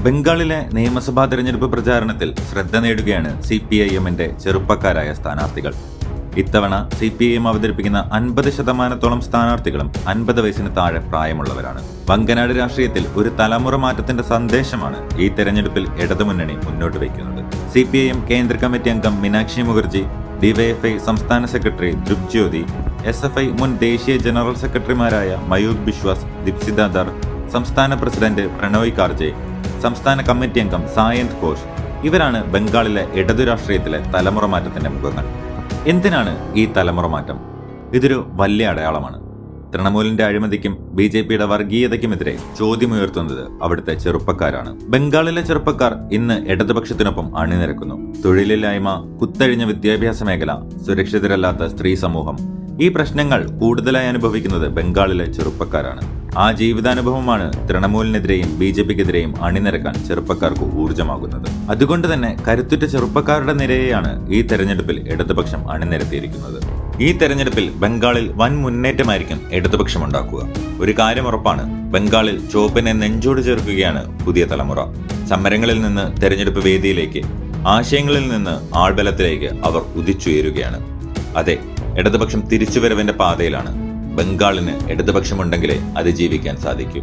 ബംഗാളിലെ നിയമസഭാ തെരഞ്ഞെടുപ്പ് പ്രചാരണത്തിൽ ശ്രദ്ധ നേടുകയാണ് CPIM-ന്റെ ചെറുപ്പക്കാരായ സ്ഥാനാർത്ഥികൾ. ഇത്തവണ CPIM അവതരിപ്പിക്കുന്ന 50% സ്ഥാനാർത്ഥികളും 50 വയസ്സിന് താഴെ പ്രായമുള്ളവരാണ്. വങ്കനാട് രാഷ്ട്രീയത്തിൽ ഒരു തലമുറ മാറ്റത്തിന്റെ സന്ദേശമാണ് ഈ തെരഞ്ഞെടുപ്പിൽ ഇടതുമുന്നണി മുന്നോട്ട് വയ്ക്കുന്നത്. CPIM കേന്ദ്ര കമ്മിറ്റി അംഗം മീനാക്ഷി മുഖർജി, DYFI സംസ്ഥാന സെക്രട്ടറി ധ്രുവ് ജ്യോതി, SFI മുൻ ദേശീയ ജനറൽ സെക്രട്ടറിമാരായ മയൂർ ബിശ്വാസ്, ദീപ്സിത ദർ, സംസ്ഥാന പ്രസിഡന്റ് പ്രണോയ് കാർജെ, സംസ്ഥാന കമ്മിറ്റി അംഗം സായന്ത് ഘോഷ് ഇവരാണ് ബംഗാളിലെ ഇടതു രാഷ്ട്രീയത്തിലെ തലമുറ മാറ്റത്തിന്റെ മുഖങ്ങൾ. എന്തിനാണ് ഈ തലമുറ മാറ്റം? ഇതൊരു വലിയ അടയാളമാണ്. തൃണമൂലിന്റെ അഴിമതിക്കും BJPയുടെ വർഗീയതയ്ക്കുമെതിരെ ചോദ്യമുയർത്തുന്നത് അവിടുത്തെ ചെറുപ്പക്കാരാണ്. ബംഗാളിലെ ചെറുപ്പക്കാർ ഇന്ന് ഇടതുപക്ഷത്തിനൊപ്പം അണിനിരക്കുന്നു. തൊഴിലില്ലായ്മ, കുത്തഴിഞ്ഞ വിദ്യാഭ്യാസ മേഖല, സുരക്ഷിതരല്ലാത്ത സ്ത്രീ സമൂഹം, ഈ പ്രശ്നങ്ങൾ കൂടുതലായി അനുഭവിക്കുന്നത് ബംഗാളിലെ ചെറുപ്പക്കാരാണ്. ആ ജീവിതാനുഭവമാണ് തൃണമൂലിനെതിരെയും BJPക്കെതിരെയും അണിനിരക്കാൻ ചെറുപ്പക്കാർക്ക് ഊർജ്ജമാകുന്നത്. അതുകൊണ്ട് തന്നെ കരുത്തുറ്റ ചെറുപ്പക്കാരുടെ നിരയെയാണ് ഈ തെരഞ്ഞെടുപ്പിൽ ഇടതുപക്ഷം അണിനിരത്തിയിരിക്കുന്നത്. ഈ തെരഞ്ഞെടുപ്പിൽ ബംഗാളിൽ വൻ മുന്നേറ്റമായിരിക്കും ഇടതുപക്ഷം ഉണ്ടാക്കുക. ഒരു കാര്യം ഉറപ്പാണ്, ബംഗാളിൽ ചുവപ്പിനെ നെഞ്ചോട് ചേർക്കുകയാണ് പുതിയ തലമുറ. സമരങ്ങളിൽ നിന്ന് തെരഞ്ഞെടുപ്പ് വേദിയിലേക്ക്, ആശയങ്ങളിൽ നിന്ന് ആൾബലത്തിലേക്ക് അവർ ഉദിച്ചുയരുകയാണ്. അതെ, ഇടതുപക്ഷം തിരിച്ചുവരവിന്റെ പാതയിലാണ്. ബംഗാളിന് ഇടതുപക്ഷമുണ്ടെങ്കിലേ അതിജീവിക്കാൻ സാധിക്കൂ.